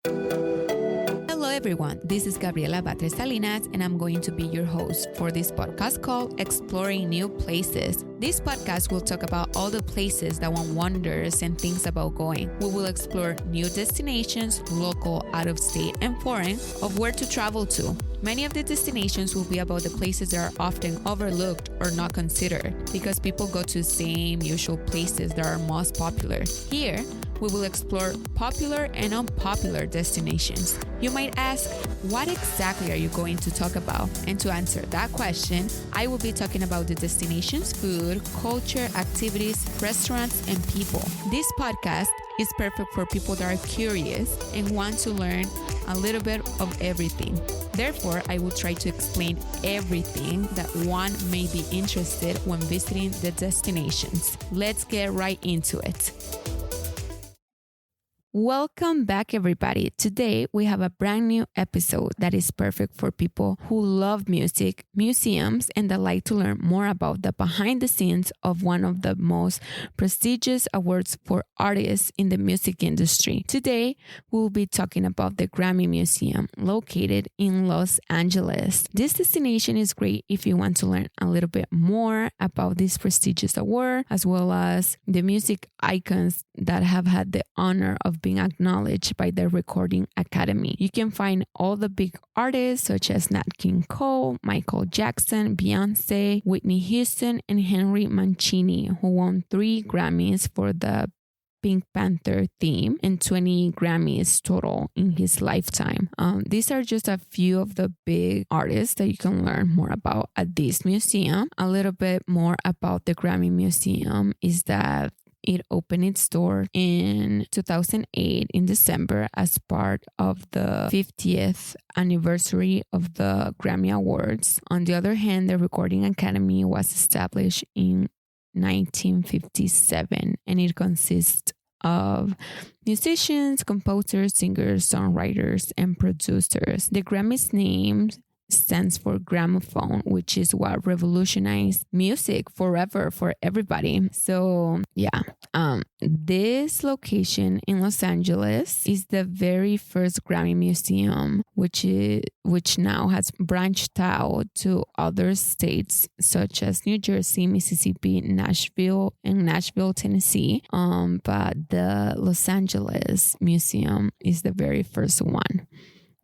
Hello everyone, this is Gabriela Batres Salinas and I'm going to be your host for this podcast called Exploring New Places. This podcast will talk about all the places that one wonders and thinks about going. We will explore new destinations, local, out of state, and foreign, of where to travel to. Many of the destinations will be about the places that are often overlooked or not considered because people go to the same usual places that are most popular. Here, we will explore popular and unpopular destinations. You might ask, what exactly are you going to talk about? And to answer that question, I will be talking about the destination's food, culture, activities, restaurants, and people. This podcast is perfect for people that are curious and want to learn a little bit of everything. Therefore, I will try to explain everything that one may be interested when visiting the destinations. Let's get right into it. Welcome back, everybody. Today, we have a brand new episode that is perfect for people who love music, museums, and that like to learn more about the behind the scenes of one of the most prestigious awards for artists in the music industry. Today, we'll be talking about the Grammy Museum located in Los Angeles. This destination is great if you want to learn a little bit more about this prestigious award, as well as the music icons that have had the honor of being acknowledged by the Recording Academy. You can find all the big artists such as Nat King Cole, Michael Jackson, Beyonce, Whitney Houston, and Henry Mancini, who won 3 Grammys for the Pink Panther theme and 20 Grammys total in his lifetime. These are just a few of the big artists that you can learn more about at this museum. A little bit more about the Grammy Museum is that it opened its door in 2008 in December as part of the 50th anniversary of the Grammy Awards. On the other hand, the Recording Academy was established in 1957 and it consists of musicians, composers, singers, songwriters, and producers. The Grammy's name stands for gramophone, which is what revolutionized music forever for everybody. So this location in Los Angeles is the very first Grammy Museum, which now has branched out to other states such as New Jersey, Mississippi, Nashville, Tennessee. But the Los Angeles Museum is the very first one.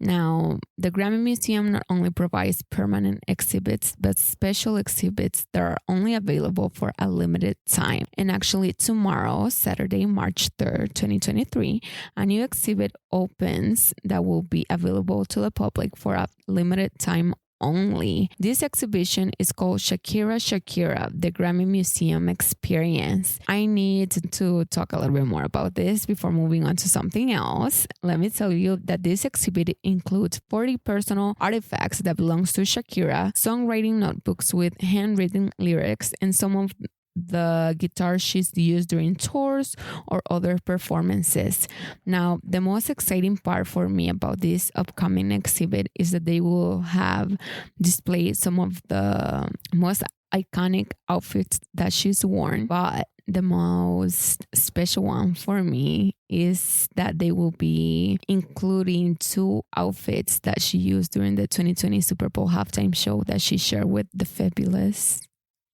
Now, the Grammy Museum not only provides permanent exhibits, but special exhibits that are only available for a limited time. And actually tomorrow, Saturday, March 3rd, 2023, a new exhibit opens that will be available to the public for a limited time only. This exhibition is called Shakira, the Grammy Museum Experience. I need to talk a little bit more about this before moving on to something else. Let me tell you that this exhibit includes 40 personal artifacts that belongs to Shakira, songwriting notebooks with handwritten lyrics, and some of the guitar she's used during tours or other performances. Now, the most exciting part for me about this upcoming exhibit is that they will have displayed some of the most iconic outfits that she's worn, but the most special one for me is that they will be including 2 outfits that she used during the 2020 Super Bowl halftime show that she shared with the fabulous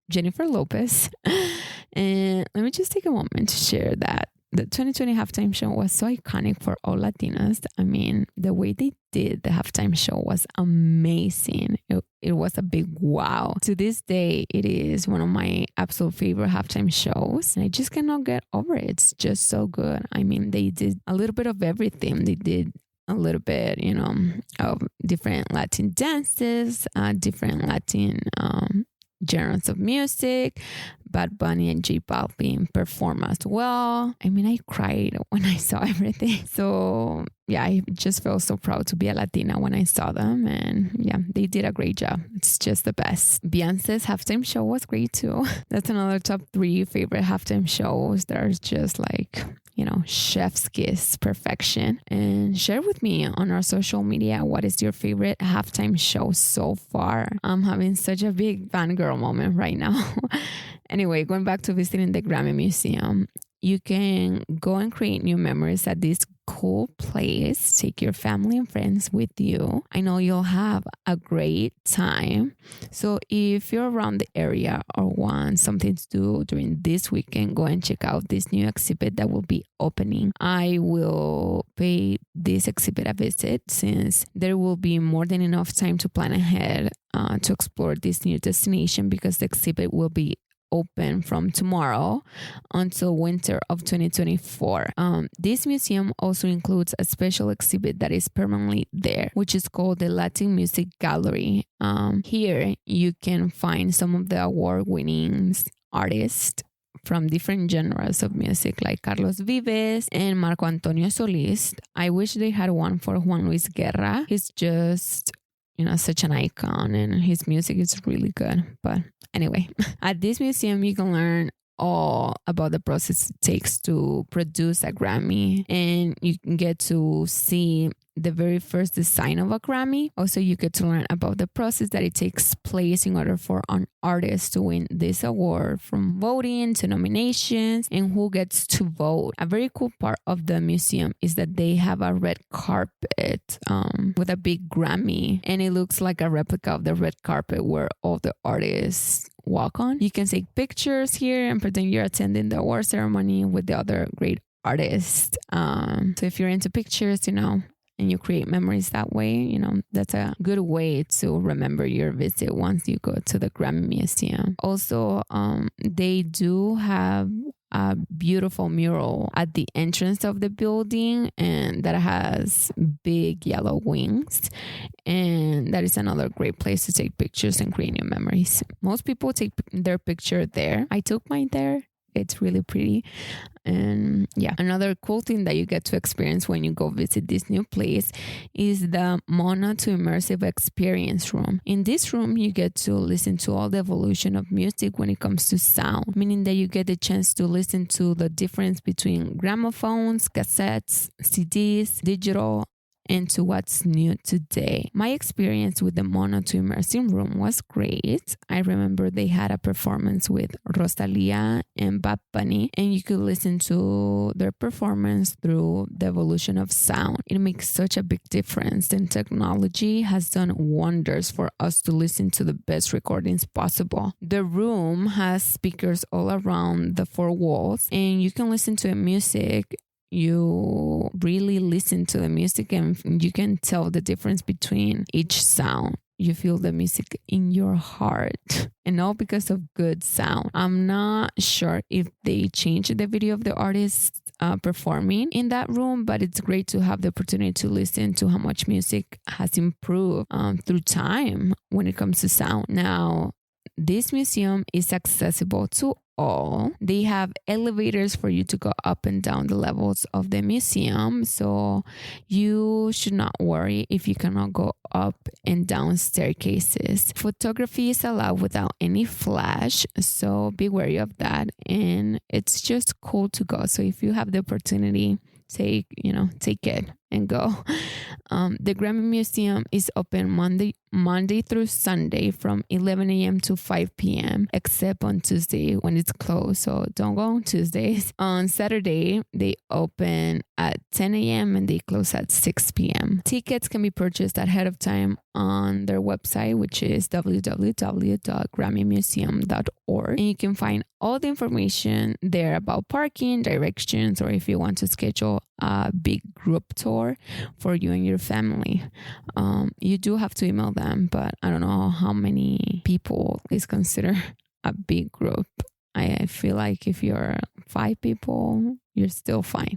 Jennifer Lopez. And let me just take a moment to share that the 2020 halftime show was so iconic for all Latinas. I mean, the way they did the halftime show was amazing. It was a big wow. To this day, it is one of my absolute favorite halftime shows. And I just cannot get over it. It's just so good. I mean, they did a little bit of everything. They did a little bit, of different Latin dances, different Latin genres of music. Bad Bunny and J Balvin perform as well. I mean, I cried when I saw everything. So yeah, I just felt so proud to be a Latina when I saw them. And yeah, they did a great job. It's just the best. Beyonce's halftime show was great too. That's another top 3 favorite halftime shows that are just like, chef's kiss perfection. And share with me on our social media, what is your favorite halftime show so far? I'm having such a big fangirl moment right now. Anyway, going back to visiting the Grammy Museum, you can go and create new memories at this cool place. Take your family and friends with you. I know you'll have a great time. So if you're around the area or want something to do during this weekend, go and check out this new exhibit that will be opening. I will pay this exhibit a visit since there will be more than enough time to plan ahead to explore this new destination, because the exhibit will be open from tomorrow until winter of 2024. This museum also includes a special exhibit that is permanently there, which is called the Latin Music Gallery. Here you can find some of the award-winning artists from different genres of music, like Carlos Vives and Marco Antonio Solis. I wish they had one for Juan Luis Guerra. He's just such an icon, and his music is really good. But anyway, at this museum, you can learn all about the process it takes to produce a Grammy, and you can get to see the very first design of a Grammy. Also, you get to learn about the process that it takes place in order for an artist to win this award, from voting to nominations and who gets to vote. A very cool part of the museum is that they have a red carpet with a big Grammy, and it looks like a replica of the red carpet where all the artists walk on. You can take pictures here and pretend you're attending the award ceremony with the other great artists. So if you're into pictures, and you create memories that way, that's a good way to remember your visit once you go to the Grammy Museum. Also, they do have a beautiful mural at the entrance of the building, and that has big yellow wings. And that is another great place to take pictures and create new memories. Most people take their picture there. I took mine there. It's really pretty. And yeah, another cool thing that you get to experience when you go visit this new place is the Mono to Immersive Experience Room. In this room, you get to listen to all the evolution of music when it comes to sound, meaning that you get the chance to listen to the difference between gramophones, cassettes, CDs, digital, and to what's new today. My experience with the Mono to Immersive Room was great. I remember they had a performance with Rosalia and Bad Bunny, and you could listen to their performance through the evolution of sound. It makes such a big difference, and technology has done wonders for us to listen to the best recordings possible. The room has speakers all around the four walls, and you can listen to the music. You really listen to the music, and you can tell the difference between each sound. You feel the music in your heart, and all because of good sound. I'm not sure if they changed the video of the artist performing in that room, but it's great to have the opportunity to listen to how much music has improved through time when it comes to sound. Now, this museum is accessible to all. They have elevators for you to go up and down the levels of the museum, so you should not worry if you cannot go up and down staircases. Photography is allowed without any flash, so be wary of that, and it's just cool to go. So if you have the opportunity, take it and go. The Grammy Museum is open Monday through Sunday from 11 a.m. to 5 p.m. except on Tuesday when it's closed. So don't go on Tuesdays. On Saturday, they open at 10 a.m. and they close at 6 p.m. Tickets can be purchased ahead of time on their website, which is www.grammymuseum.org. And you can find all the information there about parking, directions, or if you want to schedule a big group tour for you and your family. You do have to email them, but I don't know how many people is considered a big group. I feel like if you're 5 people, you're still fine.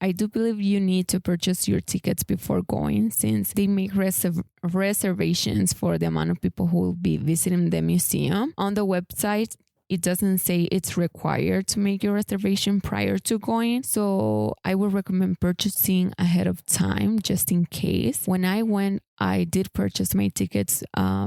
I do believe you need to purchase your tickets before going, since they make reservations for the amount of people who will be visiting the museum. On the website, it doesn't say it's required to make your reservation prior to going. So I would recommend purchasing ahead of time just in case. When I went, I did purchase my tickets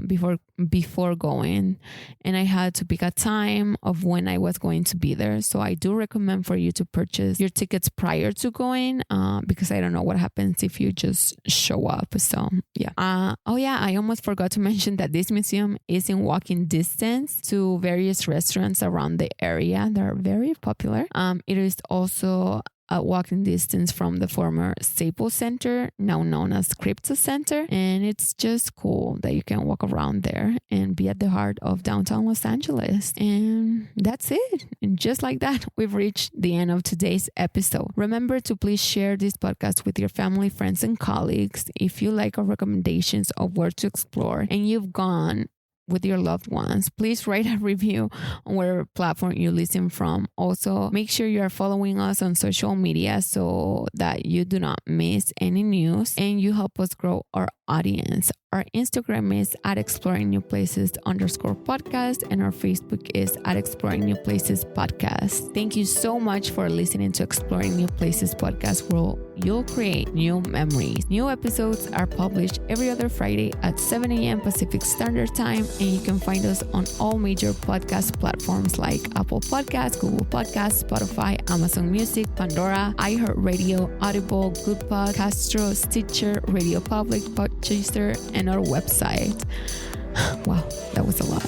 before before going, and I had to pick a time of when I was going to be there. So I do recommend for you to purchase your tickets prior to going, because I don't know what happens if you just show up. So yeah. I almost forgot to mention that this museum is in walking distance to various restaurants around the area that are very popular. It is also a walking distance from the former Staples Center, now known as Crypto Center. And it's just cool that you can walk around there and be at the heart of downtown Los Angeles. And that's it. And just like that, we've reached the end of today's episode. Remember to please share this podcast with your family, friends, and colleagues. If you like our recommendations of where to explore and you've gone with your loved ones, please write a review on whatever platform you listen from. Also, make sure you are following us on social media so that you do not miss any news and you help us grow our audience. Our Instagram is at exploringnewplaces_podcast and our Facebook is at exploringnewplacespodcast. Thank you so much for listening to Exploring New Places podcast, where you'll create new memories. New episodes are published every other Friday at 7 a.m. Pacific Standard Time, and you can find us on all major podcast platforms like Apple Podcasts, Google Podcasts, Spotify, Amazon Music, Pandora, iHeartRadio, Audible, Goodpod, Castro, Stitcher, Radio Public, Podchaser, and our website. Wow, that was a lot.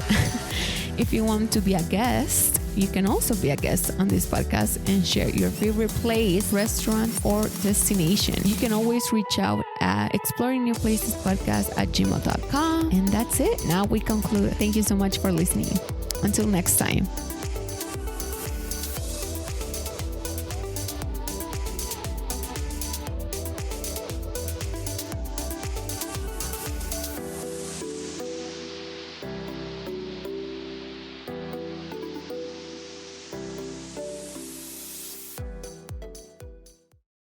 If you want to be a guest, you can also be a guest on this podcast and share your favorite place, restaurant, or destination. You can always reach out at exploringnewplacespodcast@gmail.com. And that's it. Now we conclude. Thank you so much for listening. Until next time.